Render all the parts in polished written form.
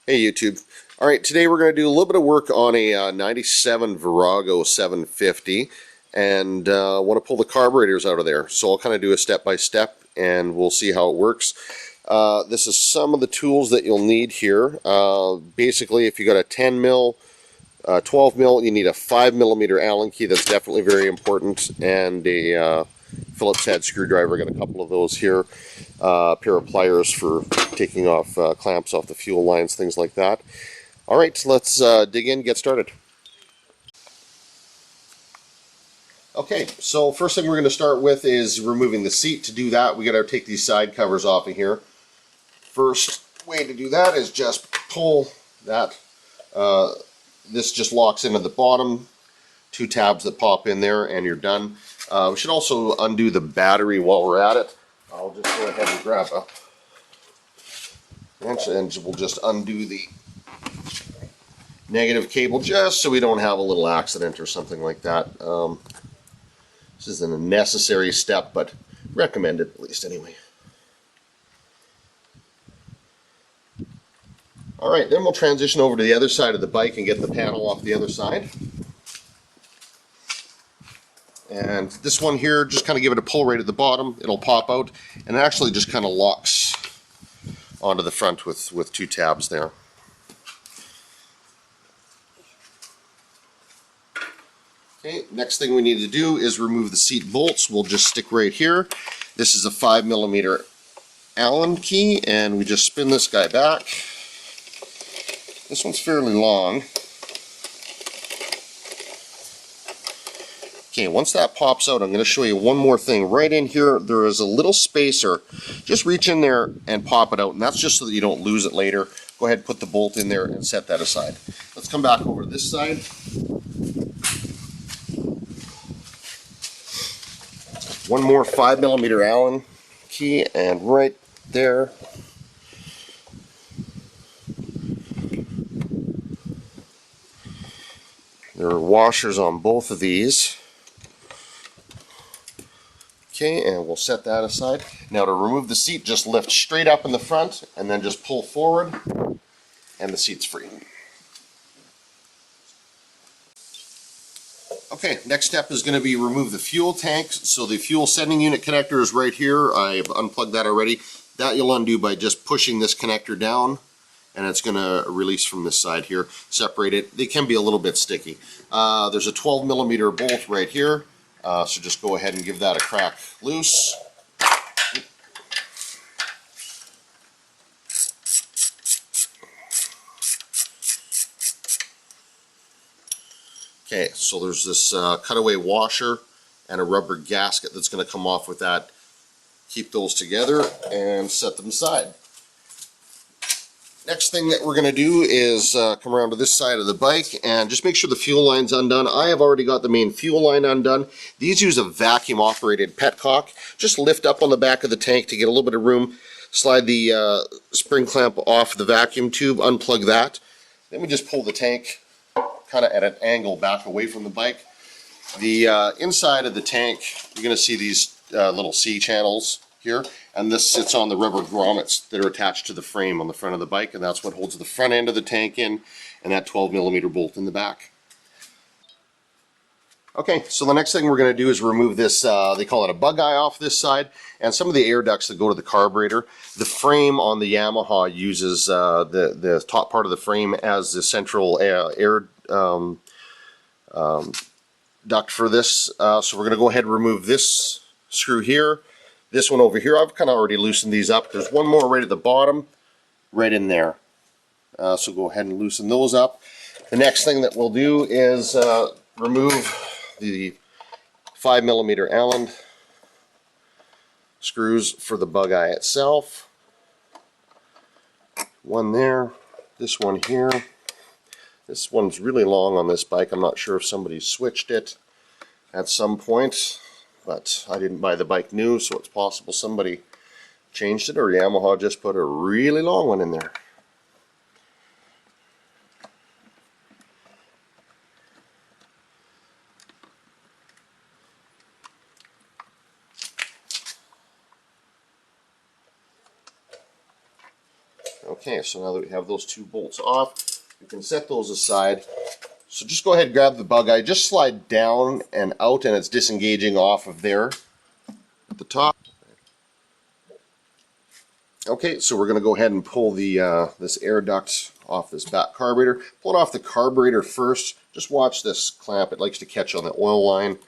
Hey YouTube. Alright, today we're going to do a little bit of work on a 97 Virago 750 and want to pull the carburetors out of there. So I'll kind of do a step by step and we'll see how it works. This is some of the tools that you'll need here. Basically, if you got a 10 mil, 12 mil, you need a 5 millimeter Allen key. That's definitely very important, and a Phillips head screwdriver. Got a couple of those here. A pair of pliers for taking off clamps off the fuel lines, things like that. Alright, let's dig in, get started. Okay, so first thing we're going to start with is removing the seat. To do that, we got to take these side covers off of here. First way to do that is just pull that. This just locks into the bottom. Two tabs that pop in there and you're done. We should also undo the battery while we're at it. I'll just go ahead and grab a wrench and we'll just undo the negative cable just so we don't have a little accident or something like that. This isn't a necessary step, but recommended at least anyway. Alright, then we'll transition over to the other side of the bike and get the panel off the other side. And this one here, just kind of give it a pull right at the bottom. It'll pop out, and it actually just kind of locks onto the front with two tabs there. Okay, next thing we need to do is remove the seat bolts. We'll just stick right here. This is a 5 millimeter Allen key, and we just spin this guy back. This one's fairly long. Okay, once that pops out, I'm going to show you one more thing. Right in here, there is a little spacer. Just reach in there and pop it out, and that's just so that you don't lose it later. Go ahead and put the bolt in there and set that aside. Let's come back over to this side. One more 5 millimeter Allen key, and right there. There are washers on both of these. Okay, and we'll set that aside. Now to remove the seat, just lift straight up in the front and then just pull forward and the seat's free. Okay, next step is going to be remove the fuel tank. So the fuel sending unit connector is right here. I've unplugged that already. That you'll undo by just pushing this connector down, and it's going to release from this side here. Separate it. They can be a little bit sticky. There's a 12 millimeter bolt right here. So just go ahead and give that a crack loose. Okay, so there's this cutaway washer and a rubber gasket that's going to come off with that. Keep those together and set them aside. Next thing that we're going to do is come around to this side of the bike and just make sure the fuel line's undone. I have already got the main fuel line undone. These use a vacuum operated petcock. Just lift up on the back of the tank to get a little bit of room. Slide the spring clamp off the vacuum tube, unplug that. Then we just pull the tank kind of at an angle back away from the bike. The inside of the tank, you're going to see these little C channels here, and this sits on the rubber grommets that are attached to the frame on the front of the bike, and that's what holds the front end of the tank in, and that 12 millimeter bolt in the back. Okay, so the next thing we're going to do is remove this, they call it a bug eye, off this side, and some of the air ducts that go to the carburetor. The frame on the Yamaha uses the top part of the frame as the central air duct for this. So we're going to go ahead and remove this screw here. This one over here, I've kind of already loosened these up. There's one more right at the bottom, right in there. So go ahead and loosen those up. The next thing that we'll do is remove the 5 millimeter Allen screws for the bug eye itself. One there, this one here. This one's really long on this bike. I'm not sure if somebody switched it at some point, but I didn't buy the bike new, so it's possible somebody changed it, or Yamaha just put a really long one in there. Okay, so now that we have those two bolts off, we can set those aside. So just go ahead and grab the bug eye, just slide down and out, and it's disengaging off of there at the top. Okay, so we're going to go ahead and pull the this air duct off this back carburetor. Pull it off the carburetor first. Just watch this clamp. It likes to catch on the oil line.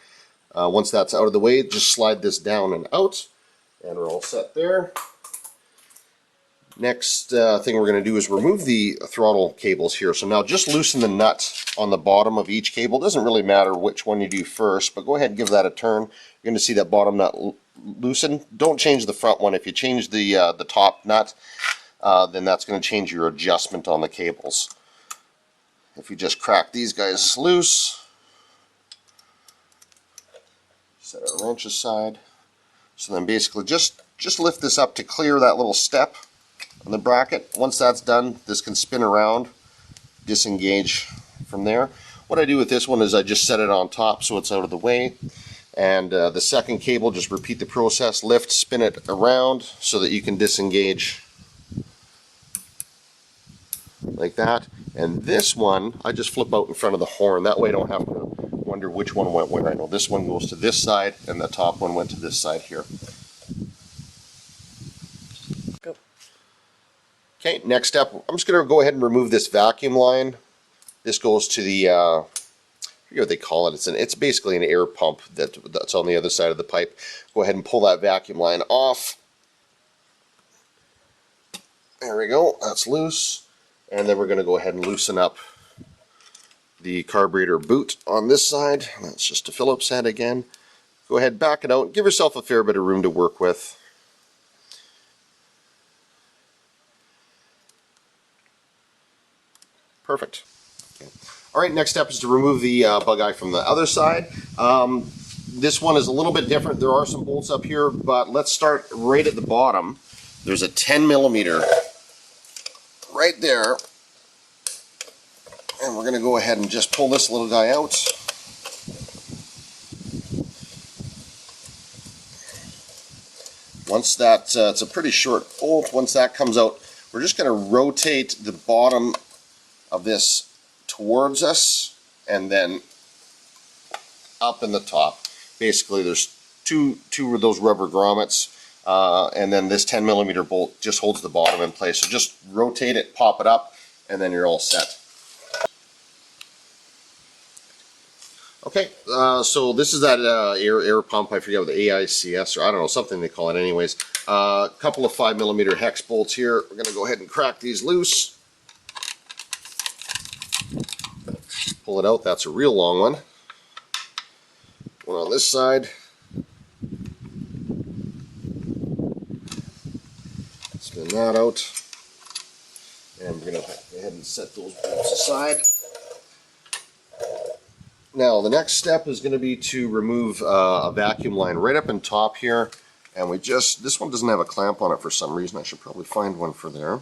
Once that's out of the way, just slide this down and out, and we're all set there. Next thing we're going to do is remove the throttle cables here. So now just loosen the nut on the bottom of each cable. It doesn't really matter which one you do first, but go ahead and give that a turn. You're going to see that bottom nut loosen. Don't change the front one. If you change the top nut, then that's going to change your adjustment on the cables. If you just crack these guys loose, set our wrench aside. So then basically just lift this up to clear that little step on the bracket. Once that's done, this can spin around, disengage from there. What I do with this one is I just set it on top so it's out of the way. And the second cable, just repeat the process, lift, spin it around so that you can disengage like that. And this one, I just flip out in front of the horn. That way I don't have to wonder which one went where. I know this one goes to this side and the top one went to this side here. Go. Okay, next step, I'm just going to go ahead and remove this vacuum line. This goes to the, I forget what they call it. It's basically an air pump that's on the other side of the pipe. Go ahead and pull that vacuum line off. There we go, that's loose. And then we're going to go ahead and loosen up the carburetor boot on this side. That's just a Phillips head again. Go ahead, back it out. Give yourself a fair bit of room to work with. Perfect. Okay. All right, next step is to remove the bug eye from the other side. This one is a little bit different. There are some bolts up here, but let's start right at the bottom. There's a 10 millimeter right there. And we're going to go ahead and just pull this little guy out. Once that, it's a pretty short bolt. Once that comes out, we're just going to rotate the bottom of this towards us and then up in the top. Basically, there's two of those rubber grommets, and then this 10 millimeter bolt just holds the bottom in place. So just rotate it, pop it up, and then you're all set. Okay, so this is that air pump. I forget what the AICS, or I don't know, something they call it anyways. A couple of 5 millimeter hex bolts here. We're going to go ahead and crack these loose. Pull it out. That's a real long one. One on this side. Spin that out. And we're going to go ahead and set those bolts aside. Now the next step is going to be to remove a vacuum line right up in top here, and this one doesn't have a clamp on it for some reason. I should probably find one for there.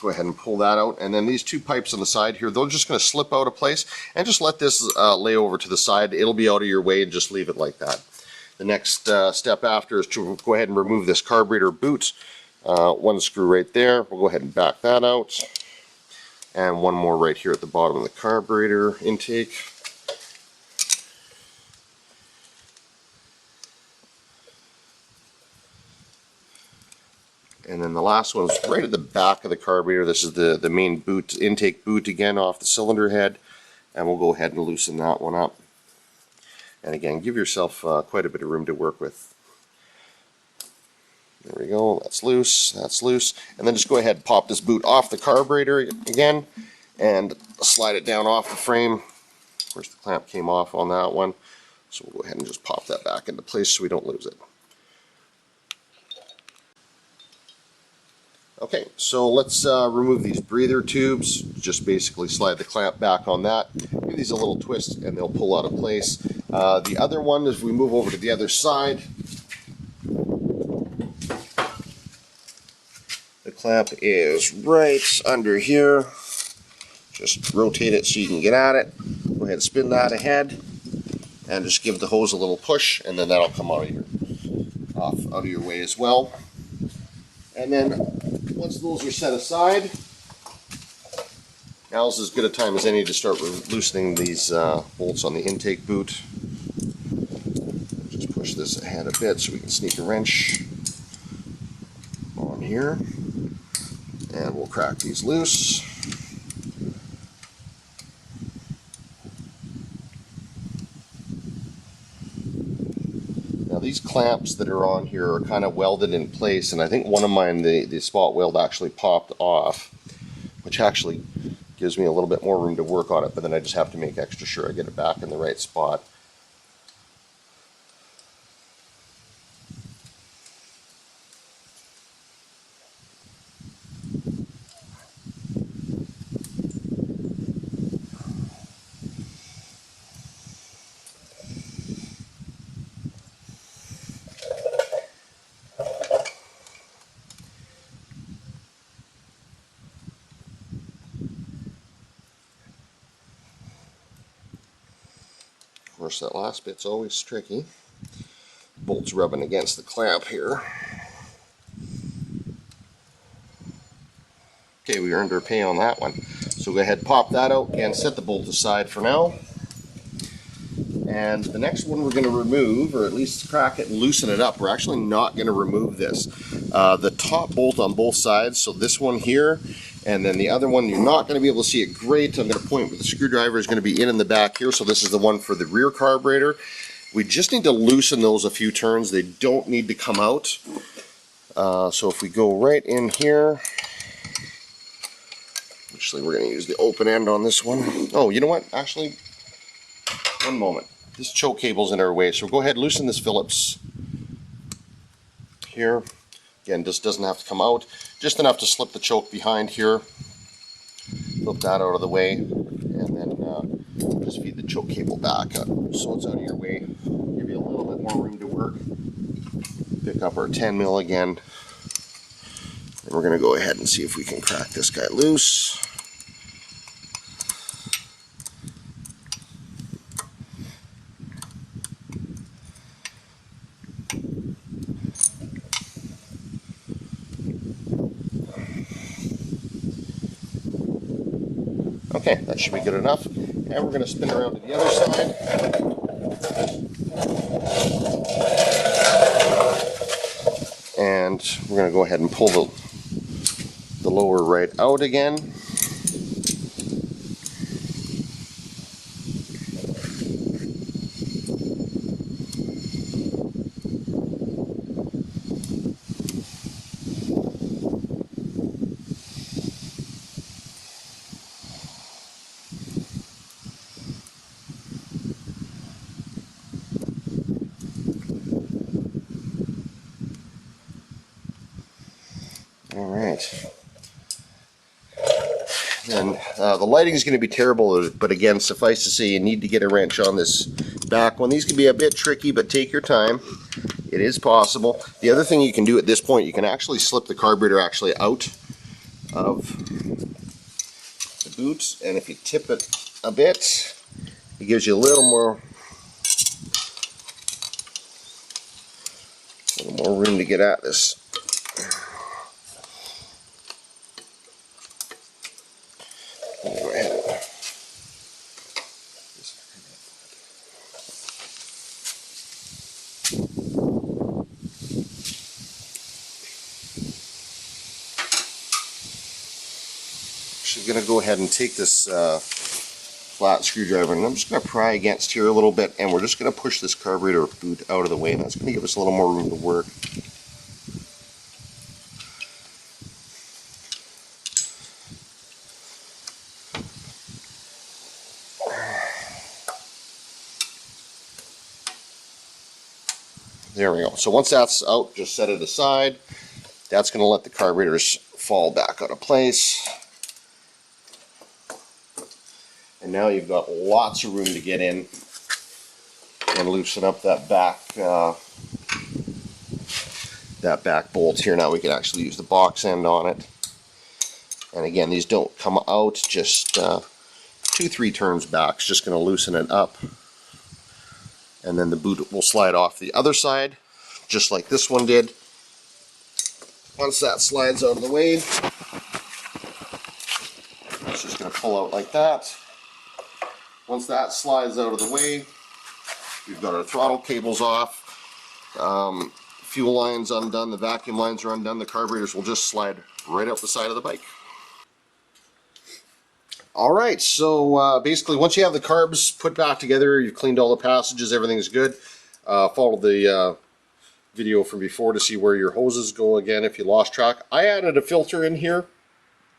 Go ahead and pull that out, and then these two pipes on the side here, they're just going to slip out of place, and just let this lay over to the side. It'll be out of your way, and just leave it like that. The next step after is to go ahead and remove this carburetor boot. One screw right there. We'll go ahead and back that out, and one more right here at the bottom of the carburetor intake. And then the last one's right at the back of the carburetor. This is the main boot, intake boot again off the cylinder head. And we'll go ahead and loosen that one up. And again, give yourself quite a bit of room to work with. There we go, that's loose, that's loose. And then just go ahead and pop this boot off the carburetor again and slide it down off the frame. Of course, the clamp came off on that one. So we'll go ahead and just pop that back into place so we don't lose it. Okay, so let's remove these breather tubes. Just basically slide the clamp back on that. Give these a little twist and they'll pull out of place. The other one, as we move over to the other side, the clamp is right under here. Just rotate it so you can get at it. Go ahead and spin that ahead and just give the hose a little push, and then that'll come out of your way as well. And then Once those are set aside, now's as good a time as any to start loosening these bolts on the intake boot. Just push this ahead a bit so we can sneak a wrench on here, and we'll crack these loose. Now these clamps that are on here are kind of welded in place, and I think one of mine, the spot weld actually popped off, which actually gives me a little bit more room to work on it, but then I just have to make extra sure I get it back in the right spot. Of course, that last bit's always tricky. Bolt's rubbing against the clamp here. Okay, we earned our pay on that one. So go ahead and pop that out and set the bolt aside for now. And the next one we're going to remove, or at least crack it and loosen it up. We're actually not going to remove this. The top bolt on both sides, so this one here, and then the other one, you're not going to be able to see it great. I'm going to point with the screwdriver is going to be in the back here. So this is the one for the rear carburetor. We just need to loosen those a few turns. They don't need to come out. So if we go right in here, actually we're going to use the open end on this one. Oh, you know what? Actually, one moment. This choke cable's in our way, so go ahead and loosen this Phillips here. Again, this doesn't have to come out, just enough to slip the choke behind here. Flip that out of the way, and then just feed the choke cable back up so it's out of your way. Give you a little bit more room to work. Pick up our 10 mil again, and we're going to go ahead and see if we can crack this guy loose. Okay, that should be good enough. And we're going to spin around to the other side. And we're going to go ahead and pull the lower right out again. Alright, and the lighting is going to be terrible, but again, suffice to say, you need to get a wrench on this back one. These can be a bit tricky, but take your time. It is possible. The other thing you can do at this point, you can actually slip the carburetor actually out of the boot, and if you tip it a bit, it gives you a little more room to get at this. Go ahead. Actually, going to go ahead and take this flat screwdriver, and I'm just going to pry against here a little bit, and we're just going to push this carburetor boot out of the way, and that's going to give us a little more room to work. There we go. So once that's out, just set it aside. That's going to let the carburetors fall back out of place. And now you've got lots of room to get in and loosen up that back bolt here. Now we can actually use the box end on it. And again, these don't come out, just 2-3 turns back. It's just going to loosen it up. And then the boot will slide off the other side, just like this one did. Once that slides out of the way, it's just going to pull out like that. Once that slides out of the way, we've got our throttle cables off, fuel lines undone, the vacuum lines are undone, the carburetors will just slide right out the side of the bike. Alright, so basically once you have the carbs put back together, you've cleaned all the passages, everything's good. Follow the video from before to see where your hoses go again if you lost track. I added a filter in here,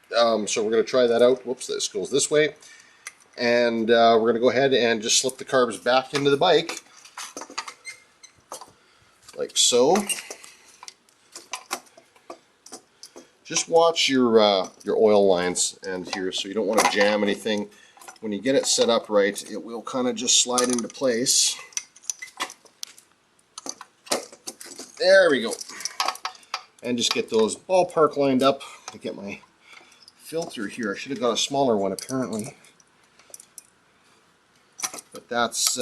so we're going to try that out. Whoops, this goes this way. And we're going to go ahead and just slip the carbs back into the bike, like so. Just watch your oil lines and here, so you don't want to jam anything. When you get it set up right, it will kind of just slide into place. There we go. And just get those ballpark lined up. I get my filter here. I should have got a smaller one apparently. But that's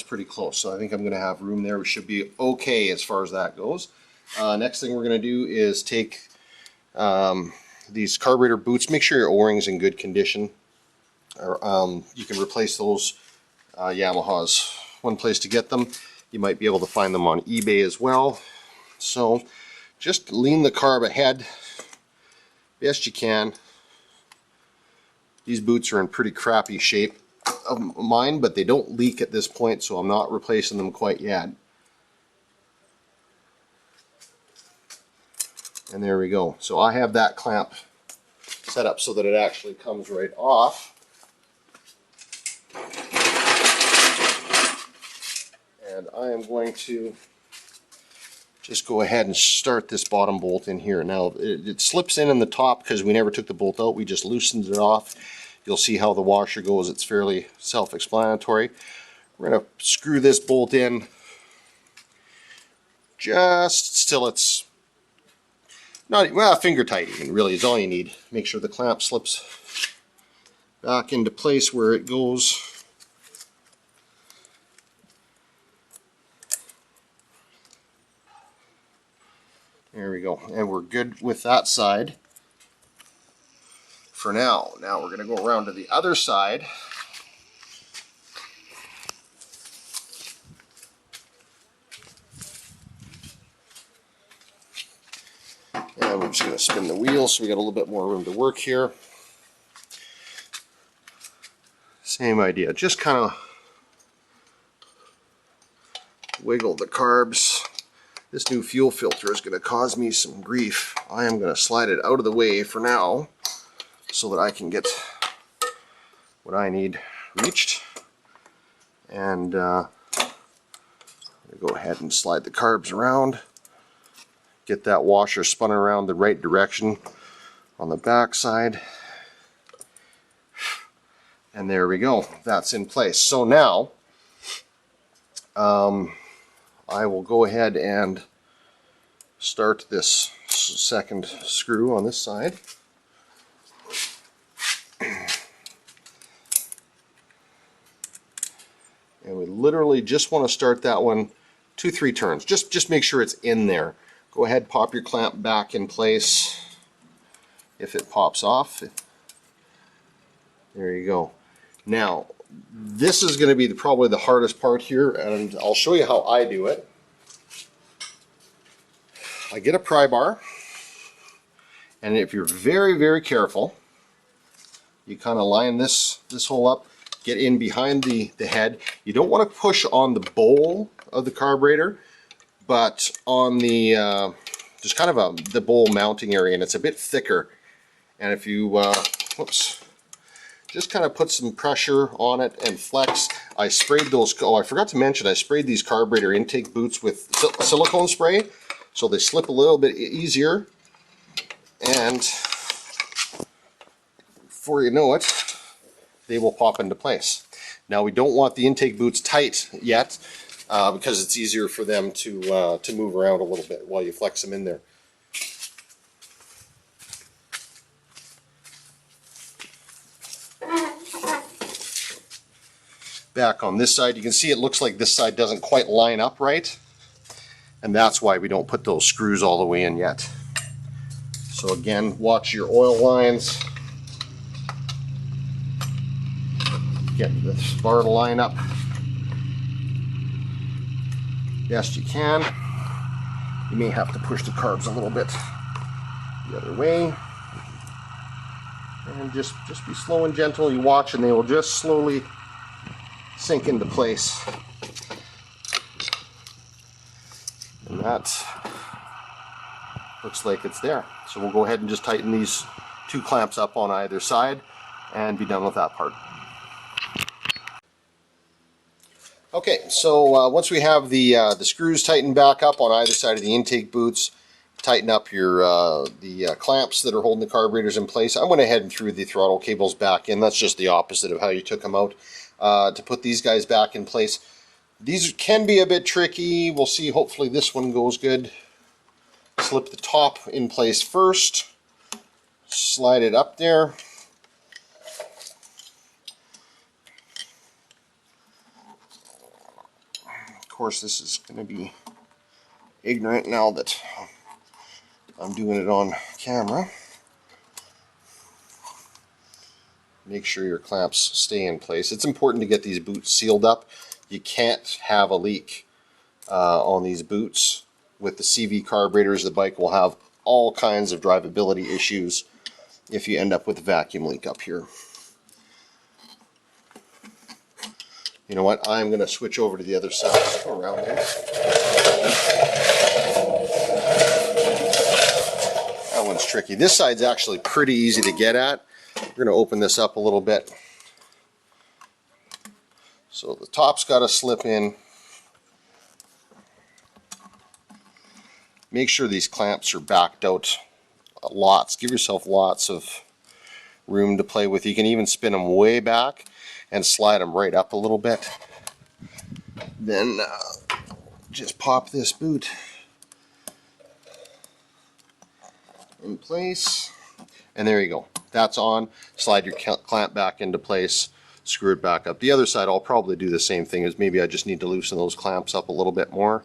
pretty close, so I think I'm going to have room there. We should be okay as far as that goes. Next thing we're going to do is take these carburetor boots. Make sure your O-ring's in good condition. Or, you can replace those Yamahas. One place to get them. You might be able to find them on eBay as well. So just lean the carb ahead best you can. These boots are in pretty crappy shape of mine, but they don't leak at this point, so I'm not replacing them quite yet. And there we go. So I have that clamp set up so that it actually comes right off. And I am going to just go ahead and start this bottom bolt in here. Now it slips in the top because we never took the bolt out. We just loosened it off. You'll see how the washer goes. It's fairly self-explanatory. We're going to screw this bolt in just till it's not, well, finger tight even really is all you need. Make sure the clamp slips back into place where it goes. There we go. And we're good with that side for now. Now we're going to go around to the other side. And we're just going to spin the wheel so we got a little bit more room to work here. Same idea. Just kind of wiggle the carbs. This new fuel filter is going to cause me some grief. I am going to slide it out of the way for now so that I can get what I need reached. And I'm going to go ahead and slide the carbs around. Get that washer spun around the right direction on the back side. And there we go. That's in place. So now I will go ahead and start this second screw on this side. And we literally just want to start that one 2-3 turns. Just make sure it's in there. Go ahead, pop your clamp back in place if it pops off. There you go. Now, this is going to be probably the hardest part here, and I'll show you how I do it. I get a pry bar, and if you're very, very careful, you kind of line this hole up, get in behind the head. You don't want to push on the bowl of the carburetor, but on the there's kind of the bowl mounting area, and it's a bit thicker. And if you whoops, just kind of put some pressure on it and flex. I sprayed those. Oh, I forgot to mention I sprayed these carburetor intake boots with silicone spray, so they slip a little bit easier. And before you know it, they will pop into place. Now we don't want the intake boots tight yet, because it's easier for them to move around a little bit while you flex them in there. Back on this side, you can see it looks like this side doesn't quite line up right, and that's why we don't put those screws all the way in yet. So again, watch your oil lines. Get the spar to line up best you can. You may have to push the carbs a little bit the other way. And just be slow and gentle. You watch and they will just slowly sink into place. And that looks like it's there. So we'll go ahead and just tighten these two clamps up on either side and be done with that part. Okay, so once we have the screws tightened back up on either side of the intake boots, tighten up your the clamps that are holding the carburetors in place. I went ahead and threw the throttle cables back in. That's just the opposite of how you took them out. To put these guys back in place. These can be a bit tricky. We'll see. Hopefully this one goes good. Slip the top in place first. Slide it up there. Of course, this is going to be ignorant now that I'm doing it on camera. Make sure your clamps stay in place. It's important to get these boots sealed up. You can't have a leak on these boots. With the CV carburetors, the bike will have all kinds of drivability issues if you end up with a vacuum leak up here. You know what? I'm going to switch over to the other side. Just go around there. That one's tricky. This side's actually pretty easy to get at. We're going to open this up a little bit. So the top's got to slip in. Make sure these clamps are backed out lots. Give yourself lots of room to play with. You can even spin them way back and slide them right up a little bit. Then just pop this boot in place. And there you go. That's on. Slide your clamp back into place. Screw it back up. The other side I'll probably do the same thing. Is maybe I just need to loosen those clamps up a little bit more.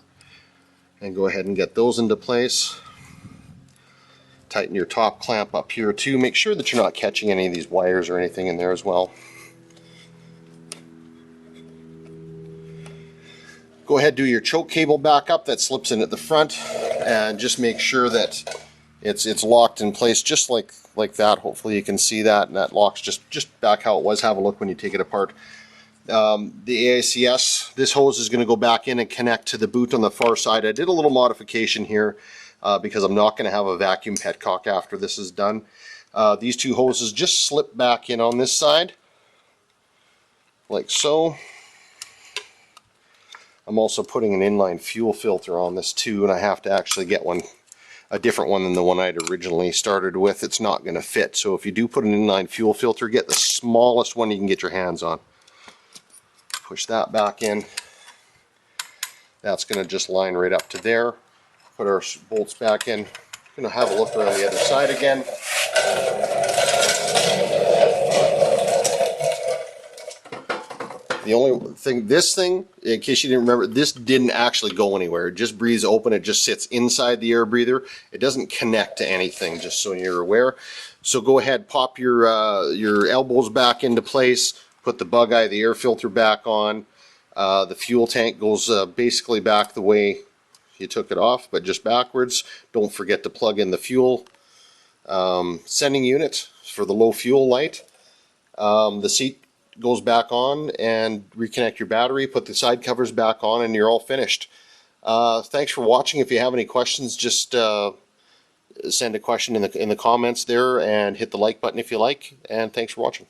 And go ahead and get those into place. Tighten your top clamp up here too. Make sure that you're not catching any of these wires or anything in there as well. Go ahead, do your choke cable back up that slips in at the front, and just make sure that it's locked in place just like that. Hopefully you can see that, and that locks just back how it was. Have a look when you take it apart. The AICS, this hose is going to go back in and connect to the boot on the far side. I did a little modification here because I'm not going to have a vacuum petcock after this is done. These two hoses just slip back in on this side, like so. I'm also putting an inline fuel filter on this too, and I have to actually get a different one than the one I'd originally started with. It's not going to fit, so if you do put an inline fuel filter, get the smallest one you can get your hands on. Push that back in. That's going to just line right up to there. Put our bolts back in. Going to have a look around the other side again. The only thing, this thing, in case you didn't remember, this didn't actually go anywhere. It just breathes open. It just sits inside the air breather. It doesn't connect to anything, just so you're aware. So go ahead, pop your elbows back into place. Put the bug eye, the air filter back on. The fuel tank goes basically back the way you took it off, but just backwards. Don't forget to plug in the fuel sending unit for the low fuel light. The seat goes back on, and reconnect your battery. Put the side covers back on, and you're all finished. Thanks for watching. If you have any questions, just send a question in the comments there, and hit the like button if you like. And thanks for watching.